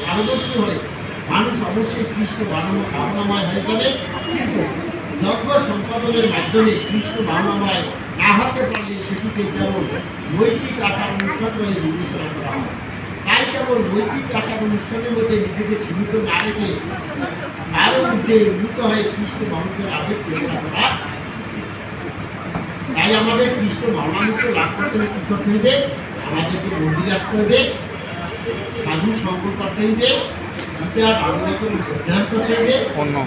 পারদর্শী হলে মানুষ অবশ্যই কৃষ্ণ ভাবনাময় হয়ে যাবে। কিন্তু যজ্ঞ সম্পাদনের মাধ্যমে কৃষ্ণ ভাবনাময় না হতে পারলে সেটিকে কেবল নৈতিক আচার অনুষ্ঠান বলে বিবেচনা করা হয়। তাই কেবল নৈতিক আচার অনুষ্ঠানের মধ্যে নিজেকে সীমিত না রেখে আরও মধ্যে উন্নীত হয়ে কৃষ্ণ ভাবনাকে লাভের চেষ্টা করা। তাই আমাদের কৃষ্ণ ভাবনামৃত লাভ করতে হলে কী করতে হবে? আমাদেরকে মন্দিরে আসতে হবে, সাধু সঙ্গ করতে হবে, গীতা ভাগবত অধ্যয়ন করতে হবে,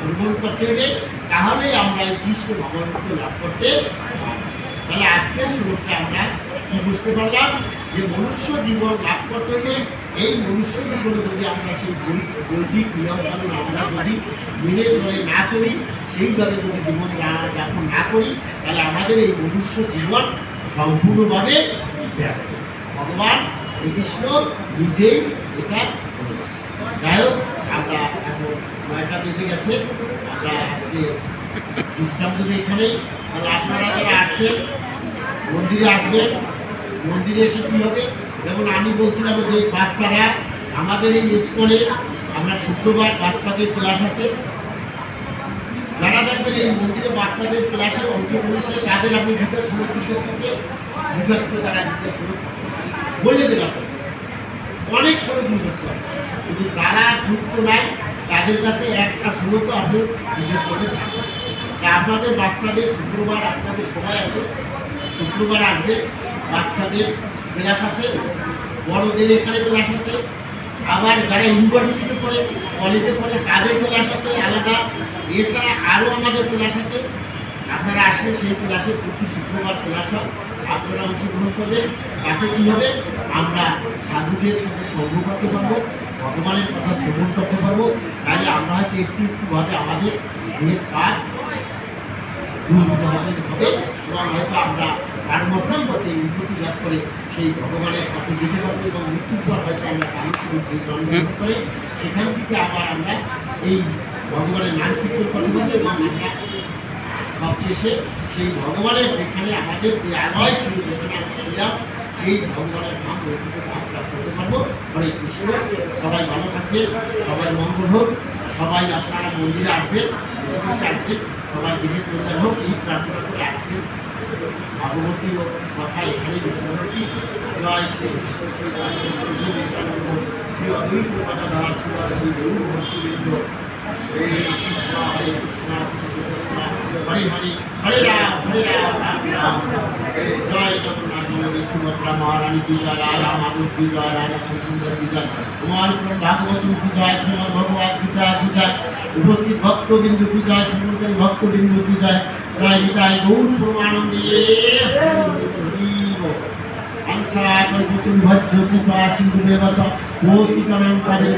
শ্রবণ করতে হবে, তাহলেই আমরা এই কৃষ্ণ ভাবনামৃত লাভ করতে পারব। তাহলে আজকের শ্লোকটা আমরা কি বুঝতে পারলাম? যে মনুষ্য জীবন লাভ করতে হলে এই মনুষ্য জীবনে যদি আমরা সেই বৈদিক নিয়ম কানুন আমরা যদি মেনে চলে না চলি, সেইভাবে যদি জীবন যাপন না করি, তাহলে আমাদের এই মনুষ্য জীবন সম্পূর্ণভাবে ব্যর্থ। ভগবান শ্রীকৃষ্ণ নিজেই এটা বলেছে। যাই হোক, আমরা এখন 9টা বেজে গেছে, আমরা আজকে বিশ্রাম দেবো এখানেই। তাহলে আপনারা যারা আসছেন মন্দিরে আসবেন, মন্দিরে এসে কী হবে? যেমন আমি বলছিলাম যে বাচ্চারা আমাদের এই স্কুলে আমরা শুক্রবার বাচ্চাদের ক্লাস আছে, যারা দেখবেন এই মন্দিরে বাচ্চাদের ক্লাসে অংশগ্রহণ করে তাদের আপনি ভিতর সুরক্ষিত জিজ্ঞেস করতে মুখস্থ, তারা ভিতর সুরক্ষিত বললে দেবেন। অনেক শ্লোক মুখস্থ আছে, কিন্তু যারা যুক্ত নাই তাদের কাছে একটা শ্লোক আপনি জিজ্ঞেস করতে পারবেন। তা আপনাদের বাচ্চাদের শুক্রবার আপনাদের সময় আছে, শুক্রবার আসবে, বাচ্চাদের ক্লাস আছে, বড়দের এখানে ক্লাস আছে, আবার যারা ইউনিভার্সিটিতে পড়ে কলেজে পড়ে তাদের ক্লাস আছে আলাদা। এছাড়া আরও আমাদের ক্লাস আছে, আপনারা আসলে সেই ক্লাসে প্রতি শুক্রবার ক্লাস হয়, আপনারা অংশগ্রহণ করবেন। তাতে কী হবে? আমরা সাধুদের সাথে সঙ্গ করতে পারবো, ভগবানের কথা শ্রবণ করতে পারবো। তাহলে আমরা হয়তো একটু একটুভাবে আমাদের দেহের পাপ দুর্বৃত হবে এবং হয়তো আমরা কর্মক্ষম পথে উন্নতি লাভ করে সেই ভগবানের পথে যেতে পারবো এবং মৃত্যুর পর হয়তো আমরা কালীস্বরূপে জন্মগ্রহণ করে সেখান থেকে আবার আমরা এই ভগবানের নাম কীর্তন করতে পারবো এবং আমরা সবশেষে সেই ভগবানের যেখানে আমাদের যে আলয় ছিল, যেখানে আমরা ছিলাম, সেই ভগবানের নাম আমরা করতে পারবো। হরে কৃষ্ণ। সবাই ভালো থাকবেন, সবাই মঙ্গল হোক, সবাই আপনারা মন্দিরে আসবেন, আসবেন, সবাই বিধি কল্যাণ হোক, এই প্রার্থনা করে আজকে ভগবতী কথা এখানে বিশ্রাম করছি। জয় শ্রী কৃষ্ণ শ্রী অদ্বৈত পদাধার শ্রী অদ্বৈত গৌর ভক্তবৃন্দ। হরে কৃষ্ণ হরে কৃষ্ণ কৃষ্ণ কৃষ্ণ হরে হরে, হরে রাম রাম রাম। জয় জগন্নাথ বলদেব সুভদ্রা মহারানী কি জয়, রাধা মাধব কি জয়, রাধা সুন্দর কি জয়, কুমার ভাগবত কি জয়, শ্রীমদ ভগবত গীতা কি জয়, উপস্থিত ভক্তবিন্দু কি জয়, শ্রীমন্তের ভক্তবিন্দু কি জয়। জয় গীতায় গৌর প্রমানন্দে আঞ্ছা কল্পিতুম ভজ্য কৃপা সিন্ধু দেবচ কোটিতরং পাবে।